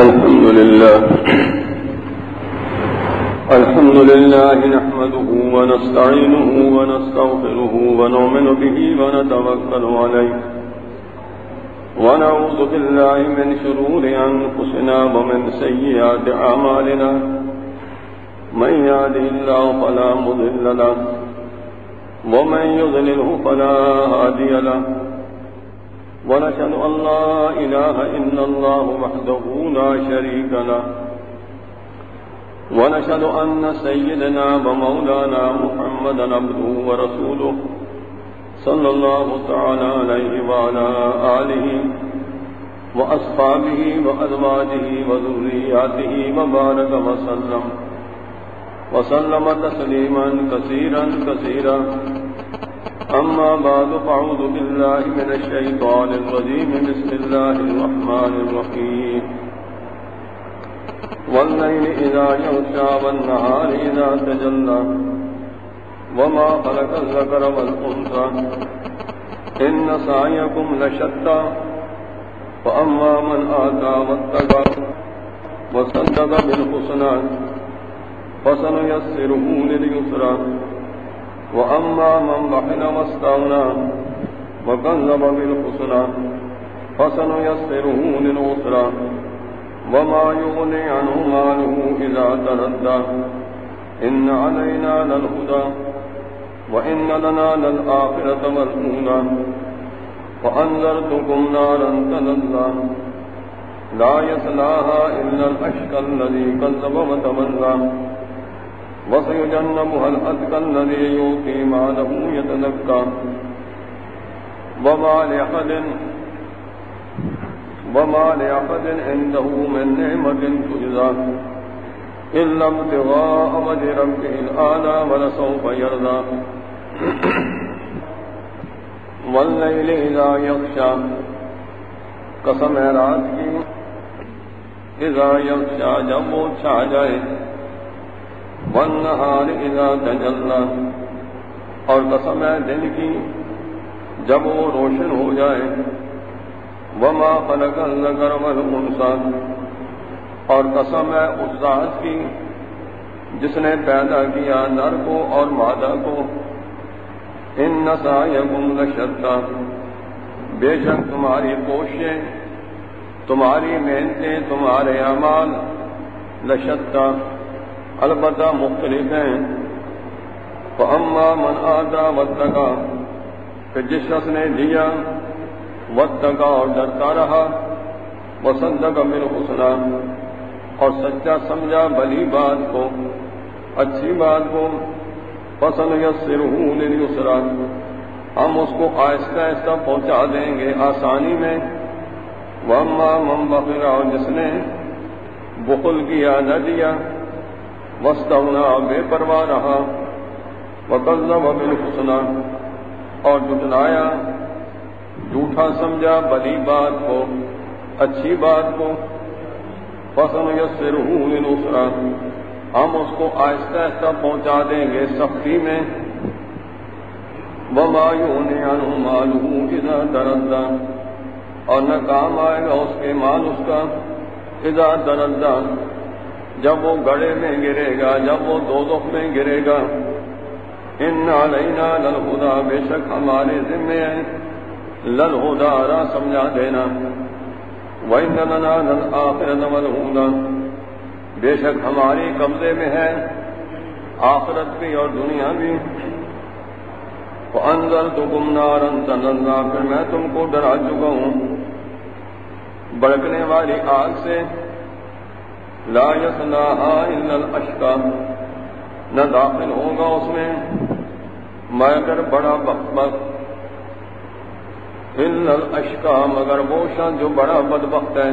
الحمد لله نحمده ونستعينه ونستغفره ونؤمن به ونتوكل عليه ونعوذ بالله من شرور أنفسنا ومن سيئات أعمالنا من يهده الله فلا مضل له ومن يضلله فلا هادي له ونشهد أن لا إله إلا الله وحده لا شريك له ونشهد أن سيدنا ومولانا محمدا عبده ورسوله صلى الله تعالى عليه وعلى آله وأصحابه وأزواجه وذرياته وبارك وسلم تسليما كثيرا كثيرا. أما بعد فأعوذ بالله من الشيطان الرجيم. بسم الله الرحمن الرحيم. والليل إذا يغشى والنهار إذا تجلى وما خلق الذكر والأنثى إن سعيكم لشتى فأما من آتى واتقى وصدق بالحسنى فسنيسره لليسرى وأما من بخل واستغنى وكذب بالحسنى فسنيسره للعسرى وما يغني عنه ماله إذا تردى إن علينا للهدى وإن لنا للآخرة والأولى وأنذرتكم نارا تلظى لا يصلاها إلا الأشقى الذي كذب وتولى وسيجنبها الأتقى الذي يؤتي ماله يتزكى وما لأحد عنده من نعمة تجزى إلا ابتغاء وجه ربه الأعلى ولسوف يرضى. والليل إذا يغشى قسم رات کی اذا یغشا جب وہ چھا جائے والنہار اذا تجلی اور قسم ہے دن کی جب وہ روشن ہو جائے وما خلق الذکر والانثی اور قسم ہے اس ذات کی جس نے پیدا کیا نر کو اور مادہ کو ان سعیکم لشتی بے شک تمہاری کوششیں تمہاری محنتیں تمہارے اعمال لشتی البتہ مختلف ہیں. فاما من آتى واتقى کہ جس شخص نے دیا واتقى اور ڈرتا رہا وصدق بالحسنى اور سچا سمجھا بھلی بات کو اچھی بات کو فسنيسره لليسرى ہم اس کو آہستہ آہستہ پہنچا دیں گے آسانی میں. واما من بخل اور جس نے بخل کیا نہ دیا واستغنى بے پرواہ رہا وكذب بالحسنى اور جھٹلایا جھوٹا سمجھا بھلی بات کو اچھی بات کو فسنيسره للعسرى ہم اس کو آہستہ آہستہ پہنچا دیں گے سختی میں. وما يغني عنه ماله اذا تردى اور نہ کام آئے گا اس کے مال اس کا اذا تردى جب وہ گڑھے میں گرے گا جب وہ دوزخ میں گرے گا. ان علینا للہدی بے شک ہمارے ذمے ہے للہدی راہ سمجھا دینا. وَإِنَّ لَنَا لَلْآخِرَةَ وَالْأُولَى بے شک ہماری قبضے میں ہے آخرت بھی اور دنیا بھی. وَأَنذَرْتُكُمْ نَارًا تَلَظَّىٰ پھر میں تم کو ڈرا چکا ہوں بھڑکنے والی آگ سے. لا يصلاها إلا الأشقى نہ داخل ہوگا اس میں مگر بڑا بدبخت. إلا الأشقى مگر وہ شخص جو بڑا بدبخت ہے.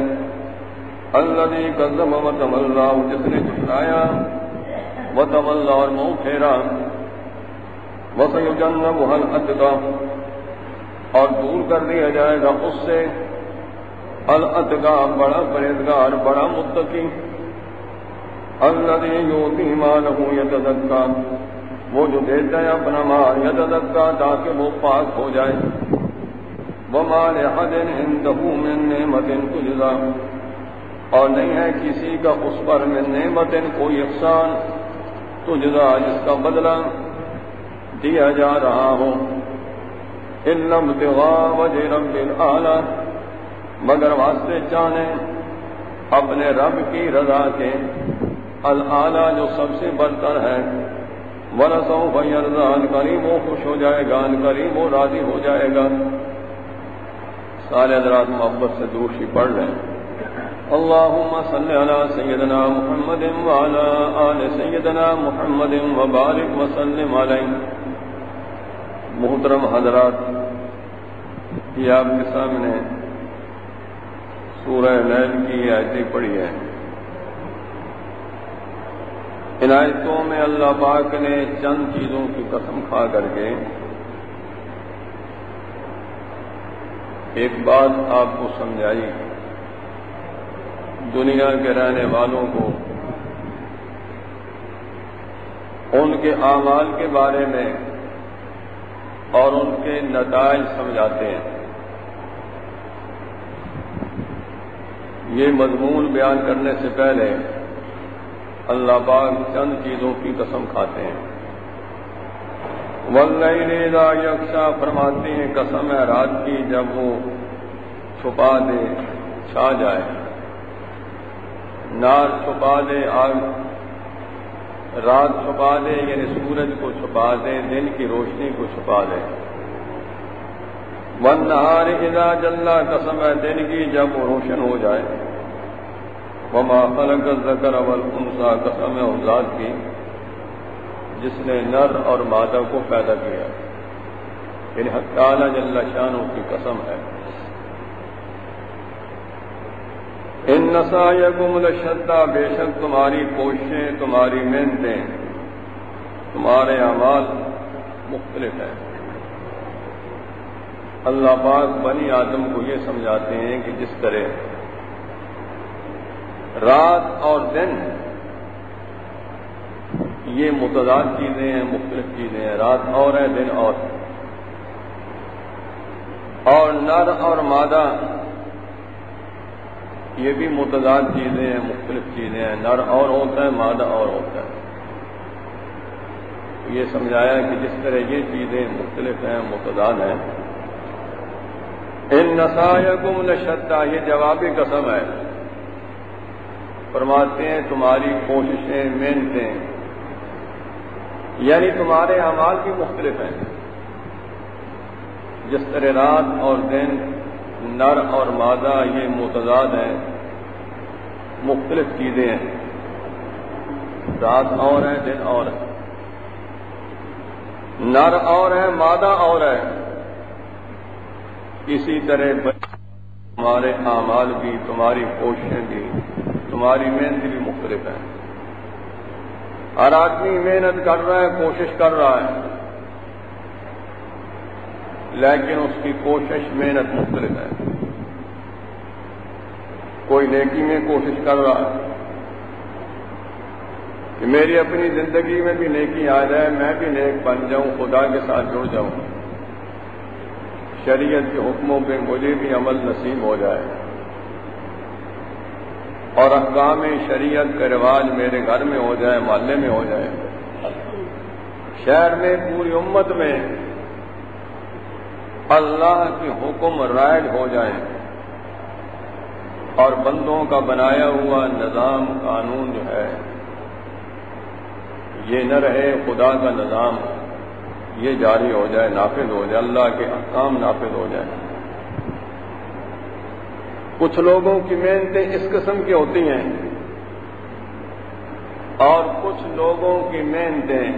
الذي كذب وتولى جس نے جھٹلایا وتولى اور منہ پھیرا. وسيجنبها الأتقى اور دور کر دیا جائے گا اس سے الاتقى بڑا پرہیزگار بڑا متقی. الذي يؤتي ماله يتزكى وہ جو دیتا ہے اپنا مال يتزكى تاکہ وہ پاک ہو جائے. وما لأحد عنده من نعمة تجزى اور نہیں ہے کسی کا اس پر من نعمت کوئی احسان تجزا جس کا بدلہ دیا جا رہا ہو، الا ابتغاء وجہ رب الاعلی، مگر واسطے چاہنے اپنے رب کی رضا کے، الاعلی جو سب سے برتر ہے، وَلَسَوْفَ يَرْضَىٰ، ان قریب وہ خوش ہو جائے گا، ان قریب وہ راضی ہو جائے گا۔ سارے حضرات محبت سے دوشی پڑھ لیں۔ اللہم صلی علی سیدنا محمد وعلی آل سیدنا محمد وبارک وسلم علیہ۔ محترم حضرات، یہ آپ کے سامنے سورہ لیل کی آیتیں پڑھی ہے۔ ان آیتوں میں اللہ پاک نے چند چیزوں کی قسم کھا کر کے ایک بات آپ کو سمجھائی، دنیا کے رہنے والوں کو ان کے اعمال کے بارے میں اور ان کے نتائج سمجھاتے ہیں۔ یہ مضمون بیان کرنے سے پہلے اللہ پاک چند چیزوں کی قسم کھاتے ہیں۔ واللیل اذا یغشی، فرماتے ہیں قسم ہے رات کی جب وہ چھپا دے، چھا جائے، نار چھپا دے، آگ رات چھپا دے، یعنی سورج کو چھپا دے، دن کی روشنی کو چھپا دے۔ والنہار اذا جلی، قسم ہے دن کی جب وہ روشن ہو جائے۔ وما خلق الذکر والانثی، قسم ہے اس ذات کی جس نے نر اور مادہ کو پیدا کیا، یعنی حق تعالی جل شانہ کی قسم ہے۔ ان سعیکم لشتیٰ، بے شک تمہاری کوششیں، تمہاری محنتیں، تمہارے اعمال مختلف ہیں۔ اللہ پاک بنی آدم کو یہ سمجھاتے ہیں کہ جس طرح رات اور دن یہ متضاد چیزیں ہیں، مختلف چیزیں ہیں، رات اور ہے، دن اور نر اور مادہ یہ بھی متضاد چیزیں ہیں، مختلف چیزیں ہیں، نر اور ہوتا ہے، مادہ اور ہوتا ہے۔ یہ سمجھایا کہ جس طرح یہ چیزیں مختلف ہیں، متضاد ہیں۔ ان سعیکم لشتیٰ، یہ جوابی قسم ہے، فرماتے ہیں تمہاری کوششیں، محنتیں، یعنی تمہارے اعمال بھی مختلف ہیں۔ جس طرح رات اور دن، نر اور مادہ یہ متضاد ہیں، مختلف چیزیں ہیں، رات اور ہے، دن اور ہے، نر اور ہے، مادہ اور ہے، اسی طرح تمہارے اعمال بھی، تمہاری کوششیں بھی، تمہاری محنت بھی مختلف ہیں۔ ہر آدمی محنت کر رہا ہے، کوشش کر رہا ہے، لیکن اس کی کوشش، محنت مختلف ہے۔ کوئی نیکی میں کوشش کر رہا ہے کہ میری اپنی زندگی میں بھی نیکی آ جائے، میں بھی نیک بن جاؤں، خدا کے ساتھ جڑ جاؤں، شریعت کے حکموں پہ مجھے بھی عمل نصیب ہو جائے، اور احکام شریعت کا رواج میرے گھر میں ہو جائے، محلے میں ہو جائے، شہر میں، پوری امت میں اللہ کے حکم رائج ہو جائیں، اور بندوں کا بنایا ہوا نظام، قانون جو ہے یہ نہ رہے، خدا کا نظام یہ جاری ہو جائے، نافذ ہو جائے، اللہ کے احکام نافذ ہو جائے۔ کچھ لوگوں کی محنتیں اس قسم کی ہوتی ہیں، اور کچھ لوگوں کی محنتیں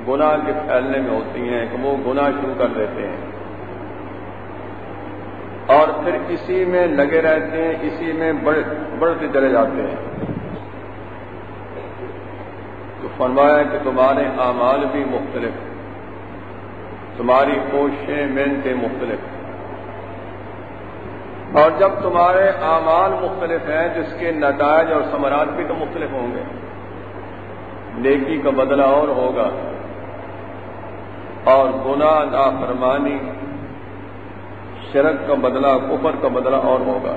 گناہ کے پھیلنے میں ہوتی ہیں کہ وہ گناہ شروع کر دیتے ہیں اور پھر اسی میں لگے رہتے ہیں، اسی میں بڑھتے چلے جاتے ہیں۔ تو فرمایا کہ تمہارے اعمال بھی مختلف، تمہاری کوششیں، محنتیں مختلف، اور جب تمہارے اعمال مختلف ہیں جس کے نتائج اور ثمرات بھی تو مختلف ہوں گے۔ نیکی کا بدلہ اور ہوگا، اور گناہ، نافرمانی، شرک کا بدلہ، کفر کا بدلہ اور ہوگا۔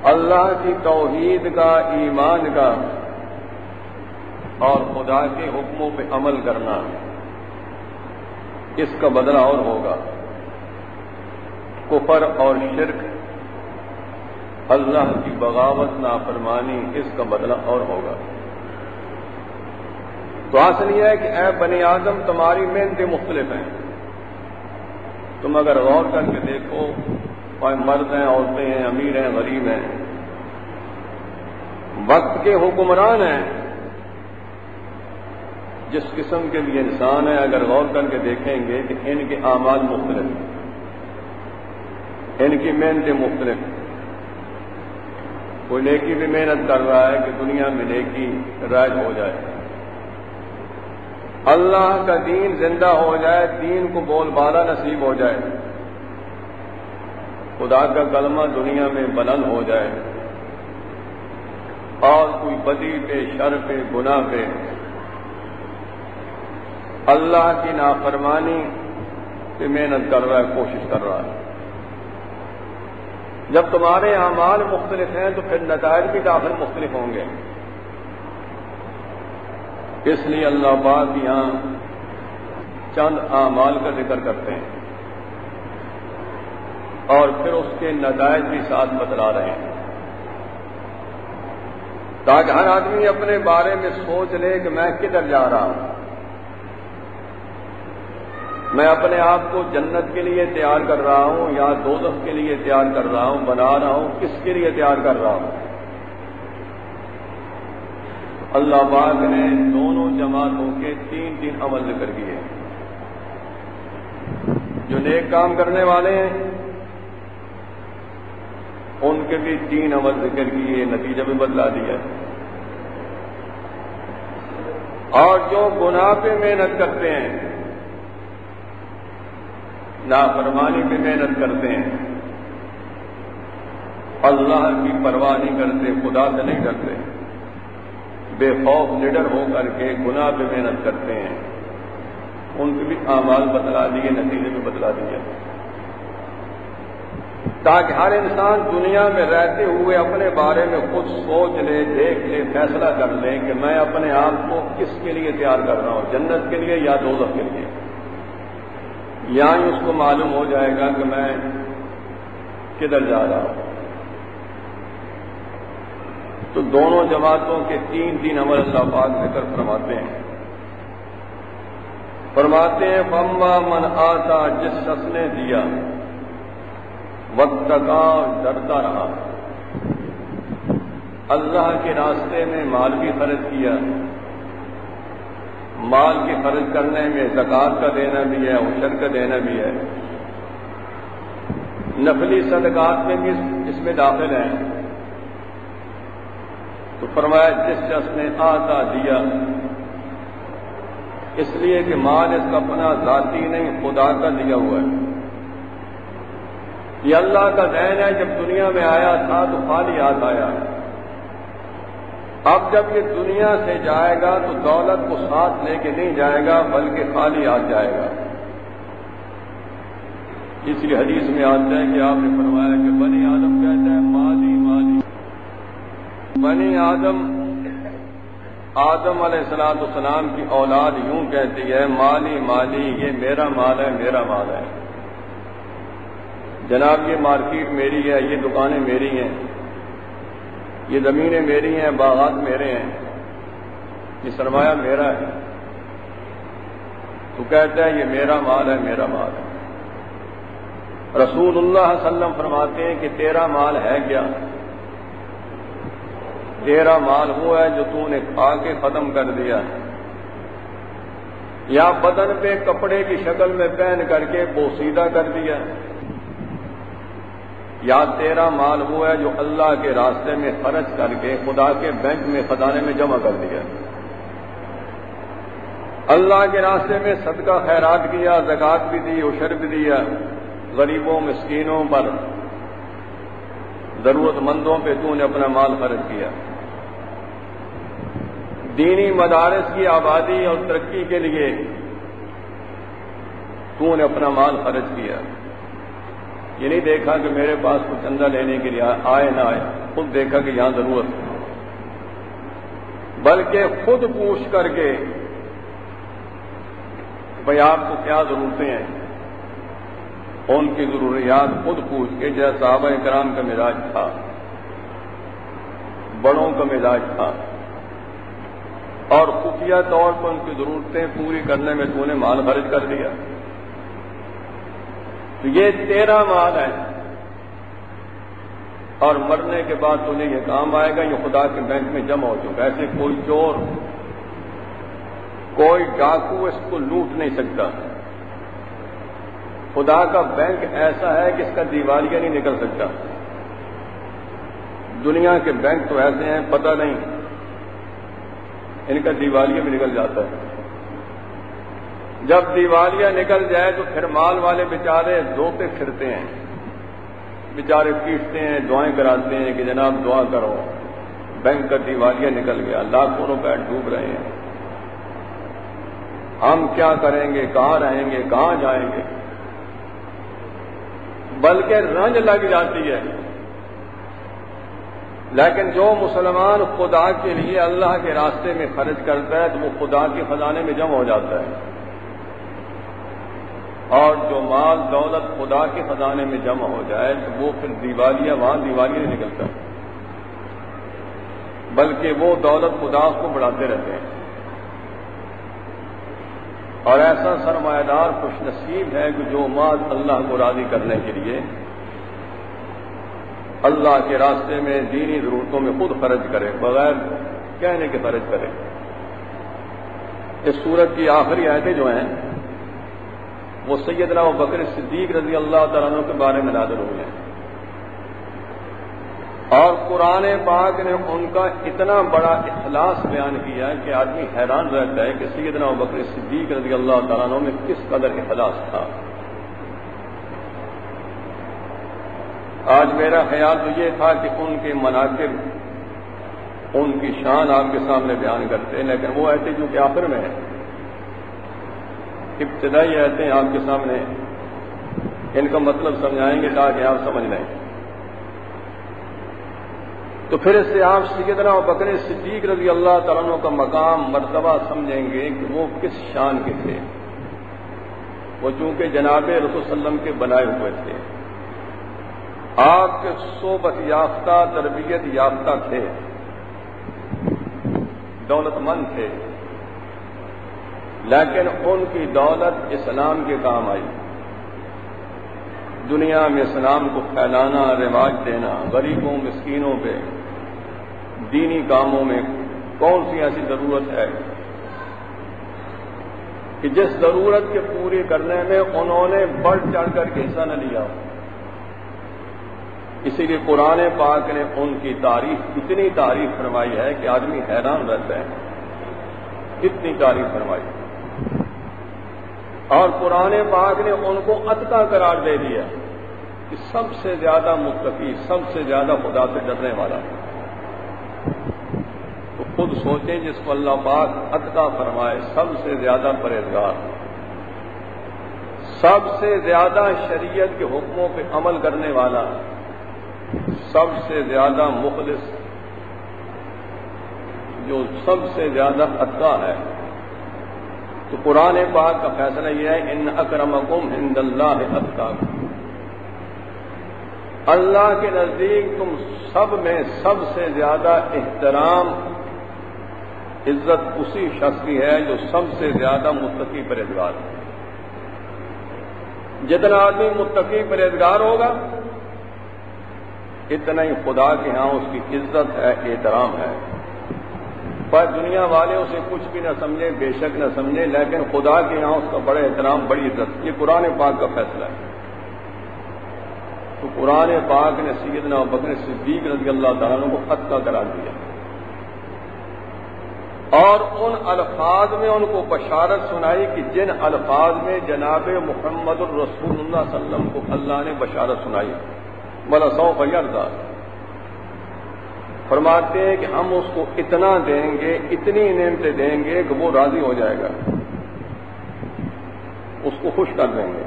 اللہ کی توحید کا، ایمان کا اور خدا کے حکموں پہ عمل کرنا، اس کا بدلہ اور ہوگا۔ کفر اور شرک، اللہ کی بغاوت، نافرمانی، اس کا بدلہ اور ہوگا۔ تو حاصل یہ ہے کہ اے بنی آدم، تمہاری محنتیں مختلف ہیں۔ تم اگر غور کر کے دیکھو، مرد ہیں، عورتیں ہیں، امیر ہیں، غریب ہیں، وقت کے حکمران ہیں، جس قسم کے بھی انسان ہیں، اگر غور کر کے دیکھیں گے کہ ان کے اعمال مختلف ہیں، ان کی محنتیں مختلف ہیں۔ کوئی نیکی بھی محنت کر رہا ہے کہ دنیا میں نیکی رائج ہو جائے، اللہ کا دین زندہ ہو جائے، دین کو بول بالا نصیب ہو جائے، خدا کا کلمہ دنیا میں بلند ہو جائے، اور کوئی بدی پہ، شر پہ، گناہ پہ، اللہ کی نافرمانی پہ محنت کر رہا ہے، کوشش کر رہا ہے۔ جب تمہارے اعمال مختلف ہیں تو پھر نتائج بھی داخل مختلف ہوں گے۔ اس لیے اللہ پاک یہاں چند اعمال کا ذکر کرتے ہیں اور پھر اس کے نتائج بھی ساتھ بتلا رہے ہیں، تاکہ ہر آدمی اپنے بارے میں سوچ لے کہ میں کدھر جا رہا ہوں، میں اپنے آپ کو جنت کے لیے تیار کر رہا ہوں یا دوزخ کے لیے تیار کر رہا ہوں، بنا رہا ہوں، کس کے لیے تیار کر رہا ہوں۔ اللہ پاک نے دونوں جماعتوں کے تین عمل ذکر کیے۔ جو نیک کام کرنے والے ہیں ان کے بھی 3 عمل ذکر کیے، نتیجہ بھی بدلا دیا۔ اور جو گناہ پہ محنت کرتے ہیں، نافرمانی پہ محنت کرتے ہیں، اللہ کی پرواہ نہیں کرتے، خدا سے نہیں ڈرتے، بے خوف نڈر ہو کر کے گناہ پہ محنت کرتے ہیں، ان کے بھی اعمال بدلا دیے، نتیجے بھی بدلا دیے، تاکہ ہر انسان دنیا میں رہتے ہوئے اپنے بارے میں خود سوچ لے، دیکھ لے، فیصلہ کر لے کہ میں اپنے آپ کو کس کے لیے تیار کر رہا ہوں، جنت کے لیے یا دوزخ کے لیے۔ یہاں اس کو معلوم ہو جائے گا کہ میں کدھر جا رہا ہوں۔ تو دونوں جماعتوں کے 3 عمل اللہ پاک ذکر فرماتے ہیں۔ فرماتے ہیں فَأَمَّا مَنْ آتَى، جس شخص نے دیا، وَاتَّقَىٰ، ڈرتا رہا، اللہ کے راستے میں مال بھی خرچ کیا، مال کے خرچ کرنے میں زکوٰۃ کا دینا بھی ہے، عشر کا دینا بھی ہے، نفلی صدقات میں بھی اس میں داخل ہیں۔ تو فرمایا جس شخص نے آتا، دیا، اس لیے کہ مال اس کا اپنا ذاتی نہیں، خدا کا دیا ہوا ہے، یہ اللہ کا دین ہے۔ جب دنیا میں آیا تھا تو خالی ہاتھ آیا، اب جب یہ دنیا سے جائے گا تو دولت کو ساتھ لے کے نہیں جائے گا بلکہ خالی ہاتھ جائے گا۔ اسی حدیث میں آتا ہے کہ آپ نے فرمایا کہ بنی آدم کہتا ہے مالی مالی، بنی آدم علیہ السلام کی اولاد یوں کہتی ہے مالی مالی، یہ میرا مال ہے، میرا مال ہے، جناب یہ مارکیٹ میری ہے، یہ دکانیں میری ہیں، یہ زمینیں میری ہیں، باغات میرے ہیں، یہ سرمایہ میرا ہے۔ تو کہتا ہے یہ میرا مال ہے، میرا مال ہے۔ رسول اللہ صلی اللہ علیہ وسلم فرماتے ہیں کہ تیرا مال ہے کیا؟ تیرا مال وہ ہے جو تو نے کھا کے ختم کر دیا، یا بدن پہ کپڑے کی شکل میں پہن کر کے بوسیدہ کر دیا، یا تیرا مال وہ ہے جو اللہ کے راستے میں خرچ کر کے خدا کے بینک میں خزانے میں جمع کر دیا، اللہ کے راستے میں صدقہ خیرات کیا، زکوٰۃ بھی دی، عشر بھی دیا، غریبوں مسکینوں پر، ضرورت مندوں پہ تو نے اپنا مال خرچ کیا، دینی مدارس کی آبادی اور ترقی کے لیے تو نے اپنا مال خرچ کیا، یہ نہیں دیکھا کہ میرے پاس کچھ چندہ لینے کے لیے آئے نہ آئے، خود دیکھا کہ یہاں ضرورت ہے، بلکہ خود پوچھ کر کے بھئی آپ کو کیا ضرورتیں ہیں، ان کی ضروریات خود پوچھ کے، جیسا صحابہ کرام کا مزاج تھا، بڑوں کا مزاج تھا، اور خفیہ طور پر ان کی ضرورتیں پوری کرنے میں تو نے مال خرچ کر دیا، تو یہ تیرا مال ہے اور مرنے کے بعد تجھے یہ کام آئے گا، یہ خدا کے بینک میں جمع ہو چکا ہے۔ ایسے کوئی چور، کوئی ڈاکو اس کو لوٹ نہیں سکتا۔ خدا کا بینک ایسا ہے کہ اس کا دیوالیہ نہیں نکل سکتا۔ دنیا کے بینک تو ایسے ہیں پتہ نہیں، ان کا دیوالیہ بھی نکل جاتا ہے۔ جب دیوالیہ نکل جائے تو پھر مال والے بیچارے دھوتے پھرتے ہیں، بیچارے پیٹتے ہیں، دعائیں کراتے ہیں کہ جناب دعا کرو، بینک کا دیوالیہ نکل گیا، لاکھوں روپے ڈوب رہے ہیں، ہم کیا کریں گے، کہاں رہیں گے، کہاں جائیں گے، بلکہ رنج لگ جاتی ہے۔ لیکن جو مسلمان خدا کے لیے اللہ کے راستے میں خرچ کرتا ہے تو وہ خدا کے خزانے میں جمع ہو جاتا ہے، اور جو مال دولت خدا کے خزانے میں جمع ہو جائے تو وہ پھر دیوالیہ، وہاں دیوالیہ نہیں نکلتا، بلکہ وہ دولت خدا کو بڑھاتے رہتے ہیں۔ اور ایسا سرمایہ دار خوش نصیب ہے کہ جو مال اللہ کو راضی کرنے کے لیے اللہ کے راستے میں دینی ضرورتوں میں خود خرچ کرے، بغیر کہنے کے خرچ کرے۔ اس سورت کی آخری آیتیں جو ہیں وہ سیدنا ابوبکر صدیق رضی اللہ تعالیٰ عنہ کے بارے میں نازل ہوئی ہیں، اور قرآن پاک نے ان کا اتنا بڑا اخلاص بیان کیا ہے کہ آدمی حیران رہتا ہے کہ سیدنا ابوبکر صدیق رضی اللہ تعالیٰ عنہ میں کس قدر اخلاص تھا۔ آج میرا خیال تو یہ تھا کہ ان کے مناقب، ان کی شان آپ کے سامنے بیان کرتے ہیں، لیکن وہ ایسے جو کہ آخر میں ہے، ابتدائی آیتیں آپ کے سامنے ان کا مطلب سمجھائیں گے تاکہ آپ سمجھ لیں۔ تو پھر اس سے آپ سیدنا ابوبکر صدیق رضی اللہ تعالیٰ عنہ کا مقام، مرتبہ سمجھیں گے کہ وہ کس شان کے تھے۔ وہ چونکہ جناب رسول صلی اللہ علیہ وسلم کے بنائے ہوئے تھے، آپ کے صحبت یافتہ، تربیت یافتہ تھے، دولت مند تھے، لیکن ان کی دولت اسلام کے کام آئی۔ دنیا میں اسلام کو پھیلانا، رواج دینا، غریبوں مسکینوں پہ دینی کاموں میں کون سی ایسی ضرورت ہے کہ جس ضرورت کے پوری کرنے میں انہوں نے بڑھ چڑھ کر کے حصہ نہ لیا۔ اسی لیے قرآن پاک نے ان کی تعریف، اتنی تعریف فرمائی ہے کہ آدمی حیران رہتا ہے، اتنی تعریف فرمائی، اور قرآن پاک نے ان کو اتقا قرار دے دیا کہ سب سے زیادہ متقی، سب سے زیادہ خدا سے ڈرنے والا۔ تو خود سوچیں، جس کو اللہ پاک اتقا فرمائے، سب سے زیادہ پرہیزگار، سب سے زیادہ شریعت کے حکموں پہ عمل کرنے والا، سب سے زیادہ مخلص، جو سب سے زیادہ اتقا ہے۔ تو قرآن پاک کا فیصلہ یہ ہے، ان اکرمکم عند اللہ اتقاکم، اللہ کے نزدیک تم سب میں سب سے زیادہ احترام، عزت اسی شخص کی ہے جو سب سے زیادہ متقی پرہیزگار ہے۔ جتنا آدمی متقی پرہیزگار ہوگا اتنا ہی خدا کے ہاں اس کی عزت ہے، احترام ہے۔ پر دنیا والے اسے کچھ بھی نہ سمجھیں، بے شک نہ سمجھیں، لیکن خدا کے یہاں اس کا بڑا احترام، بڑی عزت۔ یہ قرآن پاک کا فیصلہ ہے۔ تو قرآن پاک نے سیدنا ابوبکر صدیق رضی اللہ تعالیٰ عنہ کو اتقا قرار دیا، اور ان الفاظ میں ان کو بشارت سنائی کہ جن الفاظ میں جناب محمد الرسول اللہ صلی اللہ علیہ وسلم کو اللہ نے بشارت سنائی، وَلَسَوْفَ يَرْضَىٰ، فرماتے ہیں کہ ہم اس کو اتنا دیں گے، اتنی نعمتیں دیں گے کہ وہ راضی ہو جائے گا، اس کو خوش کر دیں گے۔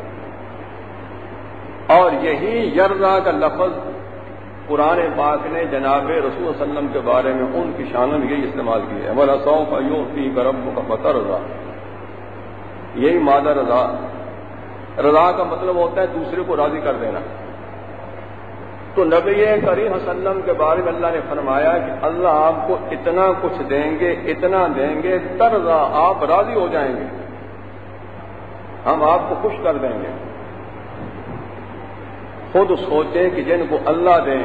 اور یہی یرضا کا لفظ قرآن پاک نے جناب رسول صلی اللہ علیہ وسلم کے بارے میں ان کی شان میں یہی استعمال کی ہے، وَلَسَوْفَ يُعْطِيكَ رَبُّكَ فَتَرْضَىٰ، یہی مادہ رضا۔ رضا کا مطلب ہوتا ہے دوسرے کو راضی کر دینا۔ تو نبی کریم صلی اللہ علیہ وسلم کے بارے میں اللہ نے فرمایا کہ اللہ آپ کو اتنا کچھ دیں گے، اتنا دیں گے، ترضا، آپ راضی ہو جائیں گے، ہم آپ کو خوش کر دیں گے۔ خود سوچیں کہ جن کو اللہ دیں،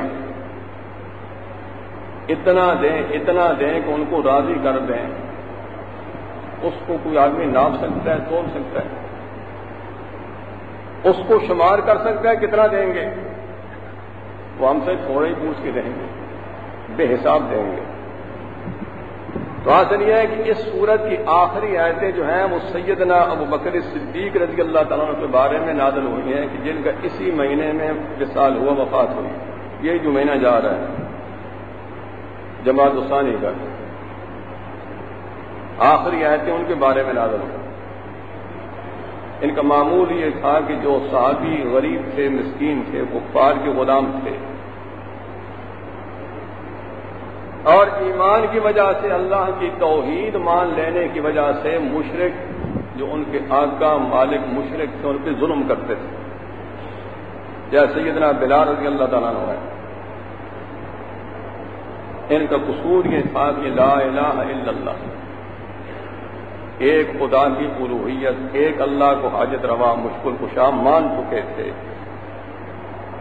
اتنا دیں، اتنا دیں کہ ان کو راضی کر دیں، اس کو کوئی آدمی ناپ سکتا ہے، تول سکتا ہے، اس کو شمار کر سکتا ہے کتنا دیں گے؟ وہ ہم سے تھوڑے ہی پوچھ کے دیں گے، بے حساب دیں گے۔ تو حاصل یہ ہے کہ اس سورت کی آخری آیتیں جو ہیں وہ سیدنا ابو بکر صدیق رضی اللہ تعالیٰ عنہ کے بارے میں نازل ہوئی ہیں کہ جن کا اسی مہینے میں وصال ہوا، وفات ہوئی۔ یہ جو مہینہ جا رہا ہے جمادی الثانی کا، آخری آیتیں ان کے بارے میں نازل ہوئی۔ ان کا معمول یہ تھا کہ جو صحابی غریب تھے، مسکین تھے، کفار کے غلام تھے، اور ایمان کی وجہ سے، اللہ کی توحید مان لینے کی وجہ سے مشرک جو ان کے آقا مالک مشرک تھے ان پہ ظلم کرتے تھے، جیسے سیدنا بلال رضی اللہ تعالیٰ عنہ ہے۔ ان کا قصور یہ تھا کہ لا الہ الا اللہ، ایک خدا کی الوہیت، ایک اللہ کو حاجت روا مشکل کشا مان چکے تھے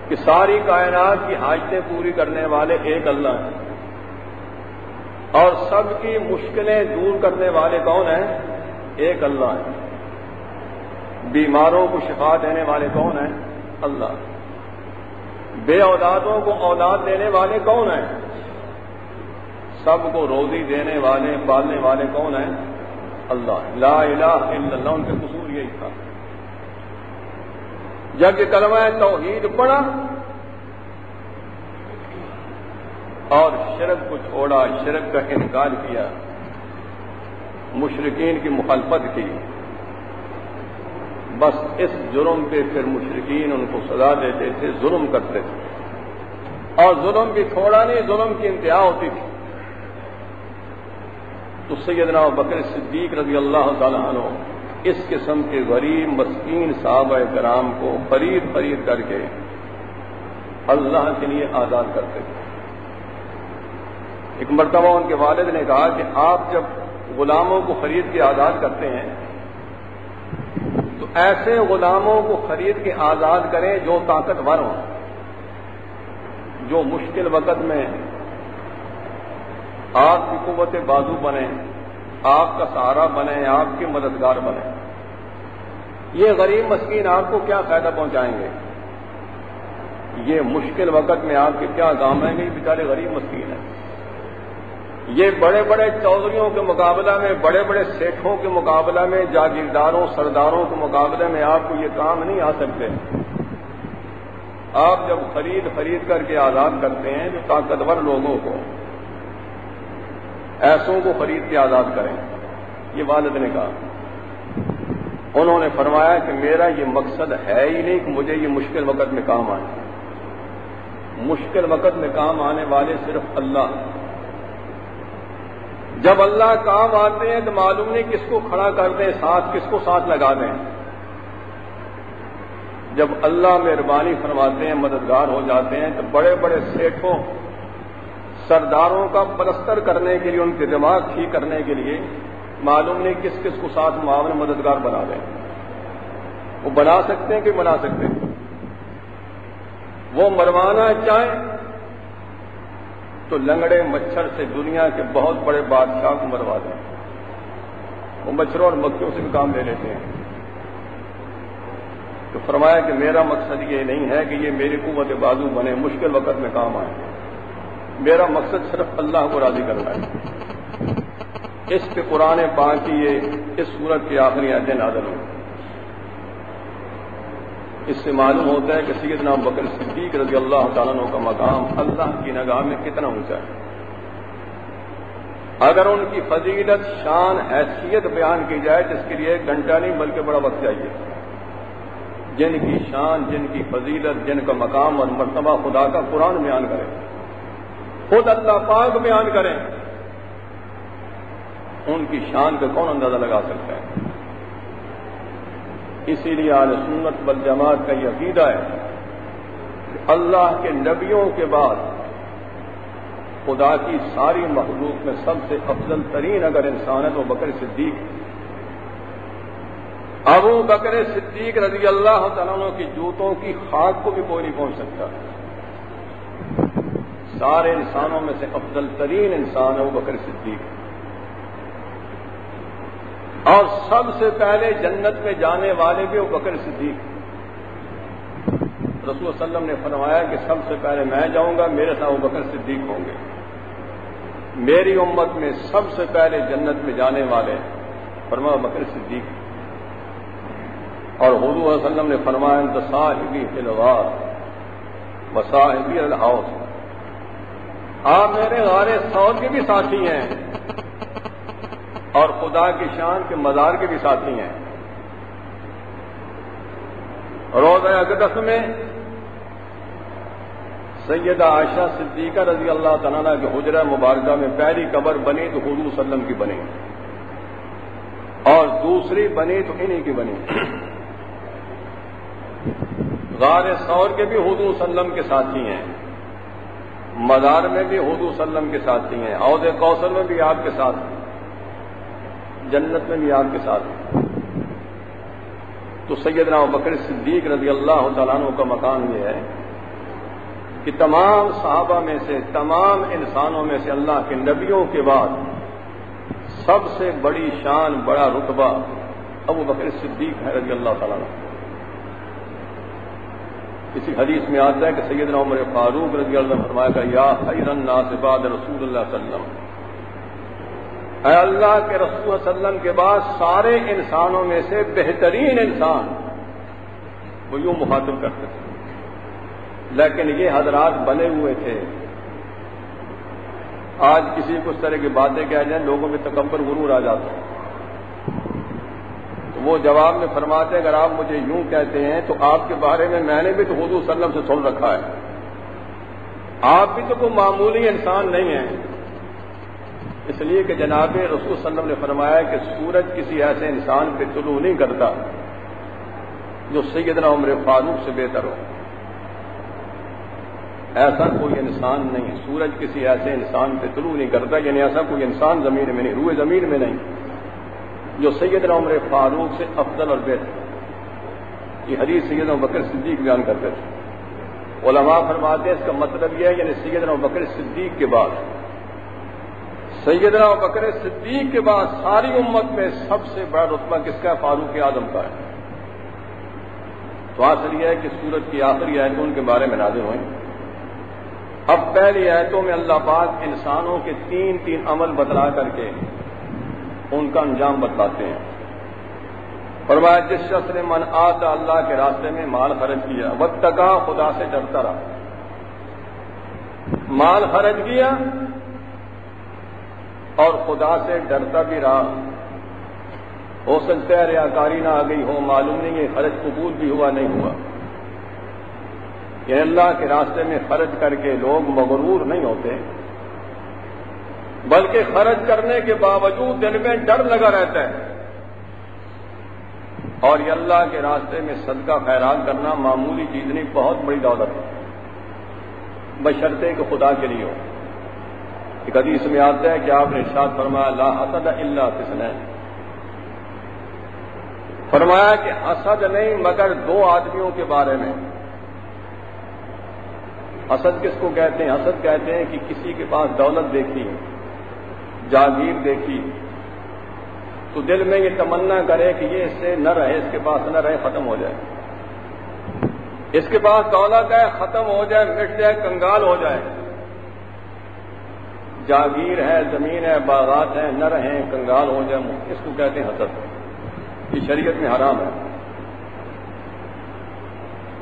کہ ساری کائنات کی حاجتیں پوری کرنے والے ایک اللہ ہیں، اور سب کی مشکلیں دور کرنے والے کون ہیں؟ ایک اللہ ہے۔ بیماروں کو شفا دینے والے کون ہیں؟ اللہ۔ بے اولادوں کو اولاد دینے والے کون ہیں؟ سب کو روزی دینے والے، پالنے والے کون ہیں؟ اللہ۔ لا الہ الا اللہ، ان کے قصور یہی تھا۔ جب یہ کلمہ توحید پڑھا اور شرک کو چھوڑا، شرک کا انکار کیا، مشرکین کی مخالفت کی، بس اس جرم پہ پھر مشرکین ان کو سزا دیتے تھے، ظلم کرتے تھے، اور ظلم بھی تھوڑا نہیں، ظلم کی انتہا ہوتی تھی۔ تو سیدنا ابوبکر صدیق رضی اللہ تعالیٰ عنہ اس قسم کے غریب مسکین صحابہ کرام کو خرید کر کے اللہ کے لیے آزاد کرتے تھے۔ ایک مرتبہ ان کے والد نے کہا کہ آپ جب غلاموں کو خرید کے آزاد کرتے ہیں تو ایسے غلاموں کو خرید کے آزاد کریں جو طاقتور ہوں، جو مشکل وقت میں آپ کی قوت بازو بنے، آپ کا سہارا بنے، آپ کے مددگار بنے۔ یہ غریب مسکین آپ کو کیا فائدہ پہنچائیں گے؟ یہ مشکل وقت میں آپ کے کیا کام آئیں گے؟ یہ بیچارے غریب مسکین ہیں۔ یہ بڑے بڑے چودھریوں کے مقابلہ میں، بڑے بڑے سیٹھوں کے مقابلہ میں، جاگیرداروں، سرداروں کے مقابلے میں آپ کو یہ کام نہیں آ سکتے۔ آپ جب خرید کر کے آزاد کرتے ہیں جو طاقتور لوگوں کو، ایسوں کو خرید کے آزاد کریں۔ یہ والد نے کہا۔ انہوں نے فرمایا کہ میرا یہ مقصد ہے ہی نہیں کہ مجھے یہ مشکل وقت میں کام آئے۔ مشکل وقت میں کام آنے والے صرف اللہ۔ جب اللہ کام آتے ہیں تو معلوم نہیں کس کو کھڑا کر دیں ساتھ، کس کو ساتھ لگا دیں۔ جب اللہ مہربانی فرماتے ہیں، مددگار ہو جاتے ہیں، تو بڑے بڑے سیٹھوں، سرداروں کا پلستر کرنے کے لیے، ان کے دماغ ٹھیک کرنے کے لیے معلوم نہیں کس کس کو ساتھ معاون مددگار بنا دیں۔ وہ بنا سکتے ہیں کہ بنا سکتے ہیں؟ وہ مروانا چاہیں تو لنگڑے مچھر سے دنیا کے بہت بڑے بادشاہ کو مروا دیں، وہ مچھروں اور مکھیوں سے بھی کام لے لیتے ہیں۔ تو فرمایا کہ میرا مقصد یہ نہیں ہے کہ یہ میری قوت بازو بنے، مشکل وقت میں کام آئے۔ میرا مقصد صرف اللہ کو راضی کرنا ہے۔ اس پہ قرآن پاک کی یہ اس سورت کی آخری آیتیں نازل ہوئی۔ اس سے معلوم ہوتا ہے کہ سیدنا ابوبکر صدیق رضی اللہ تعالیٰ عنہ کا مقام اللہ کی نگاہ میں کتنا اونچا ہے۔ اگر ان کی فضیلت، شان، حیثیت بیان کی جائے جس کے لیے ایک گھنٹہ نہیں بلکہ بڑا وقت چاہیے۔ جن کی شان، جن کی فضیلت، جن کا مقام اور مرتبہ خدا کا قرآن بیان کرے، خود اللہ پاک بیان کریں، ان کی شان کا کون اندازہ لگا سکتا ہے؟ اسی لیے اہل سنت والجماعت کا یہ عقیدہ ہے کہ اللہ کے نبیوں کے بعد خدا کی ساری مخلوق میں سب سے افضل ترین اگر انسان ہے تو بکر صدیق۔ ابو بکر صدیق رضی اللہ تعالیٰ عنہ کی جوتوں کی خاک کو بھی کوئی نہیں پہنچ سکتا۔ سارے انسانوں میں سے افضل ترین انسان ہے وہ بکر صدیق، اور سب سے پہلے جنت میں جانے والے بھی وہ بکر صدیق۔ رسول صلی اللہ علیہ وسلم نے فرمایا کہ سب سے پہلے میں جاؤں گا، میرے ساتھ وہ بکر صدیق ہوں گے۔ میری امت میں سب سے پہلے جنت میں جانے والے فرمایا بکر صدیق، اور حضور صلی اللہ علیہ وسلم نے فرمایا انت صاحبی فی الغار وصاحبی الحوض، آپ میرے غار ثور کے بھی ساتھی ہیں اور خدا کی شان کے مزار کے بھی ساتھی ہیں۔ روضہ اقدس میں سیدہ عائشہ صدیقہ رضی اللہ تعالیٰ عنہ کے حجرہ مبارکہ میں پہلی قبر بنی تو حضور صلی اللہ علیہ وسلم کی بنی، اور دوسری بنی تو انہی کی بنی۔ غار ثور کے بھی حضور صلی اللہ علیہ وسلم کے ساتھی ہیں، مزار میں بھی حضور صلی اللہ علیہ وسلم کے ساتھی ہیں، حوض کوثر میں بھی آپ کے ساتھ، جنت میں بھی آپ کے ساتھ۔ تو سیدنا ابوبکر صدیق رضی اللہ تعالیٰ عنہ کا مقام یہ ہے کہ تمام صحابہ میں سے، تمام انسانوں میں سے اللہ کے نبیوں کے بعد سب سے بڑی شان، بڑا رتبہ ابوبکر صدیق ہے رضی اللہ تعالیٰ عنہ۔ کسی حدیث میں آتا ہے کہ سیدنا عمر فاروق رضی اللہ عنہ نے فرمایا کہ یا خیر الناس بعد رسول اللہ صلی اللہ علیہ وسلم، اے اللہ کے رسول صلی اللہ علیہ وسلم کے بعد سارے انسانوں میں سے بہترین انسان، وہ یوں مخاطب کرتے تھے۔ لیکن یہ حضرات بنے ہوئے تھے، آج کسی کو اس طرح کی باتیں کہہ جائیں لوگوں میں تکبر غرور آ جاتا ہے، تو وہ جواب میں فرماتے ہیں اگر آپ مجھے یوں کہتے ہیں تو آپ کے بارے میں نے بھی تو حضور صلی اللہ علیہ وسلم سے سن رکھا ہے، آپ بھی تو کوئی معمولی انسان نہیں ہیں۔ اس لیے کہ جناب رسول صلی اللہ علیہ وسلم نے فرمایا کہ سورج کسی ایسے انسان پہ طلوع نہیں کرتا جو سیدنا عمر فاروق سے بہتر ہو، ایسا کوئی انسان نہیں، سورج کسی ایسے انسان پہ طلوع نہیں کرتا، یعنی ایسا کوئی انسان زمین میں نہیں، روئے زمین میں نہیں جو سیدنا عمر فاروق سے افضل اور بہتر۔ یہ حدیث سیدنا ابوبکر صدیق بیان کرتے تھے۔ علماء فرماتے ہیں اس کا مطلب یہ ہے یعنی سیدنا ابوبکر صدیق کے بعد، سیدنا ابوبکر صدیق کے بعد ساری امت میں سب سے بڑا رتبہ کس کا ہے؟ فاروق اعظم کا ہے۔ تو اصل یہ ہے کہ سورت کی آخری آیتوں ان کے بارے میں نازل ہوئیں۔ اب پہلی آیتوں میں اللہ پاک انسانوں کے تین عمل بتلا کر کے ان کا انجام بتلاتے ہیں۔ فرمایا جس شخص نے من آتا اللہ کے راستے میں مال خرچ کیا، واتقا خدا سے ڈرتا رہا، مال خرچ کیا اور خدا سے ڈرتا بھی رہا۔ ہو سکتا ہے ریاکاری نہ آ گئی ہو، معلوم نہیں ہے خرچ قبول بھی ہوا نہیں ہوا۔ یہ اللہ کے راستے میں خرچ کر کے لوگ مغرور نہیں ہوتے، بلکہ خرچ کرنے کے باوجود دل میں ڈر لگا رہتا ہے۔ اور یہ اللہ کے راستے میں صدقہ خیرات کرنا معمولی چیز نہیں، بہت بڑی دولت ہے، بشرطے کہ خدا کے لیے ہو۔ ایک حدیث میں آتا ہے کہ آپ نے ارشاد فرمایا لا حسد الا فی اثنین، فرمایا کہ حسد نہیں مگر دو آدمیوں کے بارے میں۔ حسد کس کو کہتے ہیں؟ حسد کہتے ہیں کہ کسی کے پاس دولت دیکھی، جاگیر دیکھی تو دل میں یہ تمنا کرے کہ یہ اس سے نہ رہے، اس کے پاس نہ رہے، ختم ہو جائے۔ اس کے پاس دولت ہے، ختم ہو جائے، مٹ جائے، کنگال ہو جائے۔ جاگیر ہے، زمین ہے، باغات ہیں، نہ رہیں، کنگال ہو جائے، اس کو کہتے ہیں حسد۔ یہ شریعت میں حرام ہے۔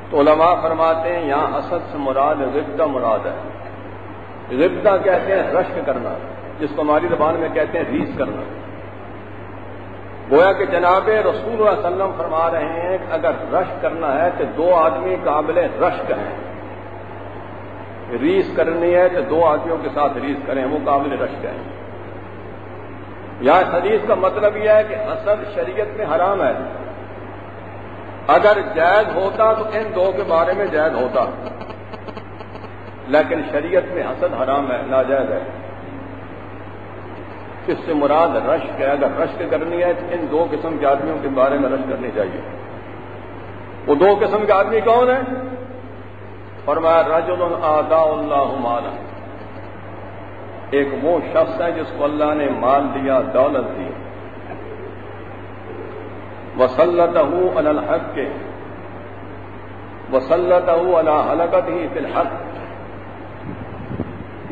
تو علماء فرماتے ہیں یہاں حسد سے مراد غبطہ مراد ہے۔ غبطہ کہتے ہیں رشک کرنا، جس کو ہماری زبان میں کہتے ہیں ریس کرنا۔ گویا کہ جناب رسول اللہ صلی اللہ علیہ وسلم فرما رہے ہیں کہ اگر رشک کرنا ہے تو دو آدمی قابل رشک ہیں، ریس کرنی ہے تو دو آدمیوں کے ساتھ ریس کریں، وہ قابل رشک ہیں۔ یہاں اس حدیث کا مطلب یہ ہے کہ حسد شریعت میں حرام ہے، اگر جائز ہوتا تو ان دو کے بارے میں جائز ہوتا، لیکن شریعت میں حسد حرام ہے، ناجائز ہے۔ اس سے مراد رشک ہے، اگر رشک کرنی ہے تو ان دو قسم کے آدمیوں کے بارے میں رشک کرنی چاہیے۔ وہ دو قسم کے آدمی کون ہیں؟ فرمایا رجل آتاہ اللہ مالا، ایک وہ شخص ہے جس کو اللہ نے مال دیا، دولت دی، وسلطہ علی الحق، وسلطہ علی حلقتہ فی الحق،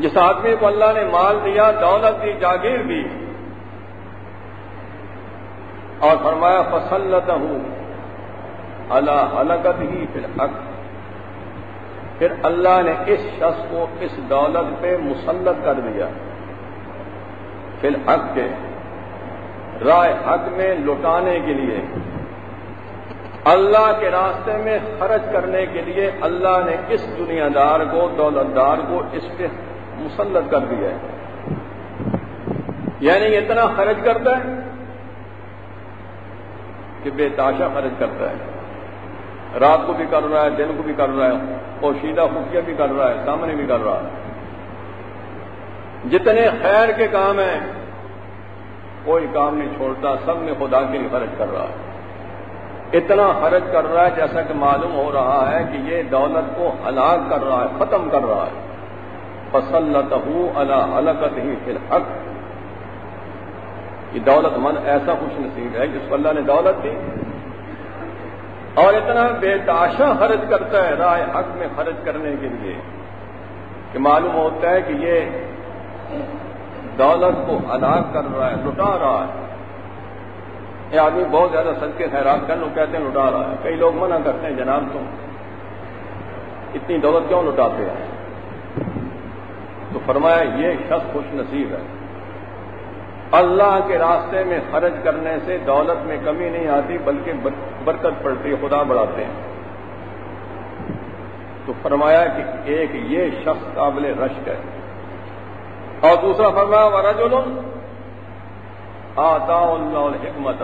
جس آدمی کو اللہ نے مال دیا، دولت دی، جاگیر دی، اور فرمایا فسلطہ علی حلقتہ فی الحق، پھر اللہ نے اس شخص کو اس دولت پہ مسلط کر دیا، فی الحق کے راہ حق میں لٹانے کے لیے، اللہ کے راستے میں خرچ کرنے کے لیے اللہ نے اس دنیا دار کو، دولت دار کو اس پہ مسلط کر دیا ہے۔ یعنی اتنا خرچ کرتا ہے کہ بے تاشا خرچ کرتا ہے، رات کو بھی کر رہا ہے، دن کو بھی کر رہا ہے، پوشیدہ خفیہ بھی کر رہا ہے، سامنے بھی کر رہا ہے۔ جتنے خیر کے کام ہیں کوئی کام نہیں چھوڑتا، سب میں خدا کے لیے خرچ کر رہا ہے۔ اتنا خرچ کر رہا ہے جیسا کہ معلوم ہو رہا ہے کہ یہ دولت کو ہلاک کر رہا ہے، ختم کر رہا ہے۔ فسلطہ علی حلقتہ فی الحق، یہ دولت مند ایسا خوش نصیب ہے جس کو اللہ نے دولت دی اور اتنا بے تاشا خرچ کرتا ہے راہ حق میں خرچ کرنے کے لیے کہ معلوم ہوتا ہے کہ یہ دولت کو ہلاک کر رہا ہے، لٹا رہا ہے۔ یہ آدمی بہت زیادہ صدقے خیرات کر، لوگ کہتے ہیں لٹا رہا ہے، کئی لوگ منع کرتے ہیں جناب تم اتنی دولت کیوں لٹاتے ہیں؟ تو فرمایا یہ شخص خوش نصیب ہے، اللہ کے راستے میں خرچ کرنے سے دولت میں کمی نہیں آتی بلکہ برکت پڑتی ہے، خدا بڑھاتے ہیں۔ تو فرمایا کہ ایک یہ شخص قابل رشک ہے، اور دوسرا فرمایا ورجل آتاہ اللہ الحکمۃ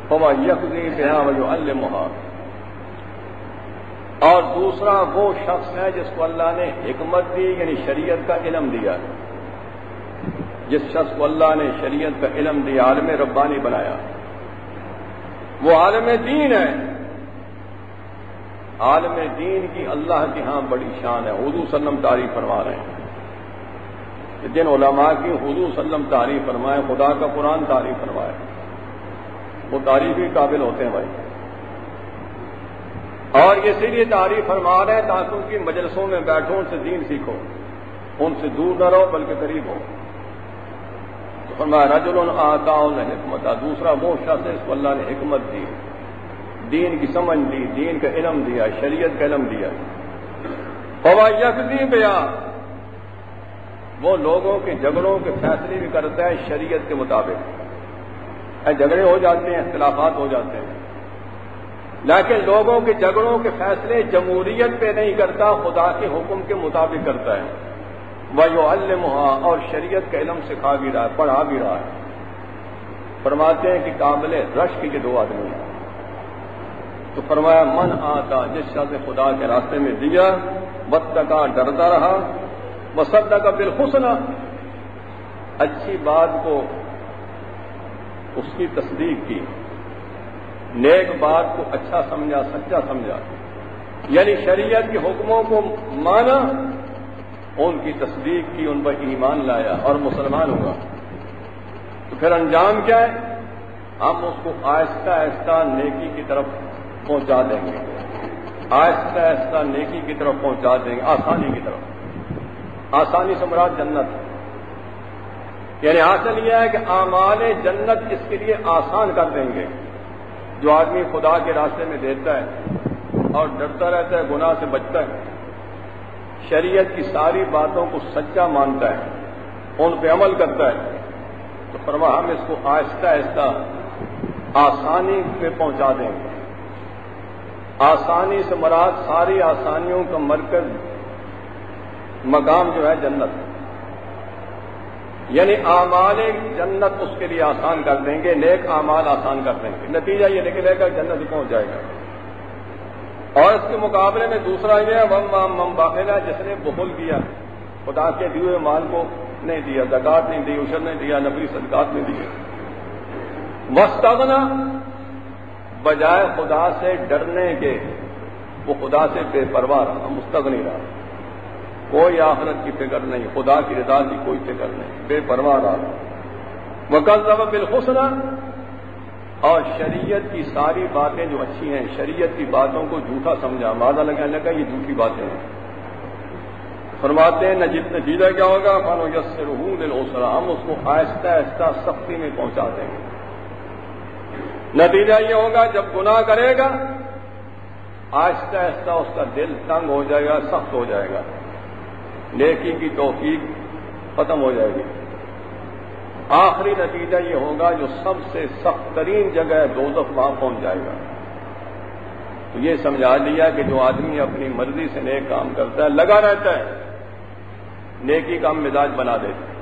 فہو یقضی بہا ویعلمھا، اور دوسرا وہ شخص ہے جس کو اللہ نے حکمت دی، یعنی شریعت کا علم دیا۔ جس شخص کو اللہ نے شریعت کا علم دیا، عالم ربانی بنایا، وہ عالم دین ہے۔ عالم دین کی اللہ کے ہاں بڑی شان ہے، حضور صلی اللہ علیہ وسلم تعریف فرما رہے ہیں۔ جن علماء کی حضور صلی اللہ علیہ وسلم تعریف فرمائے، خدا کا قرآن تعریف فرمائے، وہ تعریف ہی قابل ہوتے ہیں بھائی۔ اور اسی لیے تعریف فرما رہے ہیں تاکہ ان کی مجلسوں میں بیٹھو، ان سے دین سیکھو، ان سے دور نہ رہو بلکہ قریب ہو۔ تو فرمایا رجل آتاہ الحکمۃ، دوسرا وہ شخص ہے اس کو اللہ نے حکمت دی، دین کی سمجھ دی، دین کا علم دیا، شریعت کا علم دیا۔ فہو یقضی بہا، وہ لوگوں کے جھگڑوں کے فیصلے بھی کرتا ہے شریعت کے مطابق۔ جھگڑے ہو جاتے ہیں، اختلافات ہو جاتے ہیں، لیکن لوگوں کے جھگڑوں کے فیصلے جمہوریت پہ نہیں کرتا، خدا کے حکم کے مطابق کرتا ہے۔ وَيُعَلِّمُهَا، اور شریعت کا علم سکھا بھی رہا ہے، پڑھا بھی رہا ہے۔ فرماتے ہیں کہ قابل رشک کے دو آدمی ہیں۔ تو فرمایا من آتا، جس شخص نے خدا کے راستے میں دیا، واتقا، ڈرتا رہا، وصدق بالحسنى، اچھی بات کو اس کی تصدیق کی، نیک بات کو اچھا سمجھا، سچا سمجھا، یعنی شریعت کے حکموں کو مانا، ان کی تصدیق کی، ان پر ایمان لایا اور مسلمان ہوا۔ تو پھر انجام کیا ہے؟ ہم اس کو آہستہ آہستہ نیکی کی طرف پہنچا دیں گے، آہستہ آہستہ نیکی کی طرف پہنچا دیں گے، آسانی کی طرف۔ آسانی سے مراد جنت، یعنی حاصل یہ ہے کہ اعمال جنت اس کے لیے آسان کر دیں گے۔ جو آدمی خدا کے راستے میں دیتا ہے اور ڈرتا رہتا ہے، گناہ سے بچتا ہے، شریعت کی ساری باتوں کو سچا مانتا ہے، ان پہ عمل کرتا ہے، تو فرمایا ہم اس کو آہستہ آہستہ آسانی پہ پہنچا دیں گے. آسانی سے مراد ساری آسانیوں کا مرکز مقام جو ہے جنت، یعنی اعمال جنت اس کے لیے آسان کر دیں گے، نیک اعمال آسان کر دیں گے. نتیجہ یہ نکلے گا جنت پہنچ جائے گا. اور اس کے مقابلے میں دوسرا یہ ہے وَمَّن بَخِلَ، جس نے بخل کیا، خدا کے دیے ہوئے مال کو نہیں دیا، زکات نہیں دی، عشر نہیں دیا، نفلی صدقات نہیں دیے. وَاسْتَغْنَىٰ، بجائے خدا سے ڈرنے کے وہ خدا سے بے پرواہ رہا، مستغنی رہا، کوئی آخرت کی فکر نہیں، خدا کی رضا کی کوئی فکر نہیں، بے پرواہ رہا. وَكَذَّبَ بِالْحُسْنَىٰ، اور شریعت کی ساری باتیں جو اچھی ہیں، شریعت کی باتوں کو جھوٹا سمجھا، ماذا لگانے کا یہ جھوٹی باتیں ہیں. فرماتے ہیں نتیجہ کیا ہوگا؟ فَنُيَسِّرُهُ لِلْعُسْرَىٰ، ہم اس کو آہستہ آہستہ سختی میں پہنچا دیں گے. نتیجہ یہ ہوگا جب گناہ کرے گا آہستہ آہستہ اس کا دل تنگ ہو جائے گا، سخت ہو جائے گا، نیکی کی توفیق ختم ہو جائے گی. آخری نتیجہ یہ ہوگا جو سب سے سخت ترین جگہ ہے دوزخ، وہاں پہنچ جائے گا. تو یہ سمجھا لیا کہ جو آدمی اپنی مرضی سے نیک کام کرتا ہے، لگا رہتا ہے، نیکی کا مزاج بنا دیتا ہے.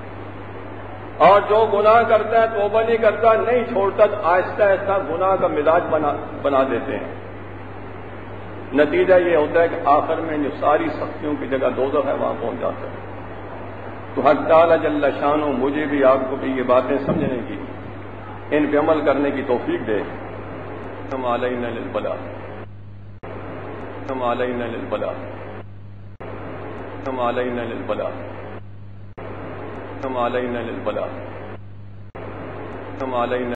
اور جو گناہ کرتا ہے توبہ نہیں کرتا، نہیں چھوڑتا، آہستہ آہستہ گناہ کا مزاج بنا دیتے ہیں. نتیجہ یہ ہوتا ہے کہ آخر میں جو ساری سختیوں کی جگہ دوزخ ہے وہاں پہنچ جاتا ہے. تو حق تعالی جل شانہ مجھے بھی آپ کو بھی یہ باتیں سمجھنے کی، ان پہ عمل کرنے کی توفیق دے. ہم علینا للبلاغ، ہم علینا للبلاغ، ہم علینا للبلاغ، ہم علینا للبلاغ، ہم علینا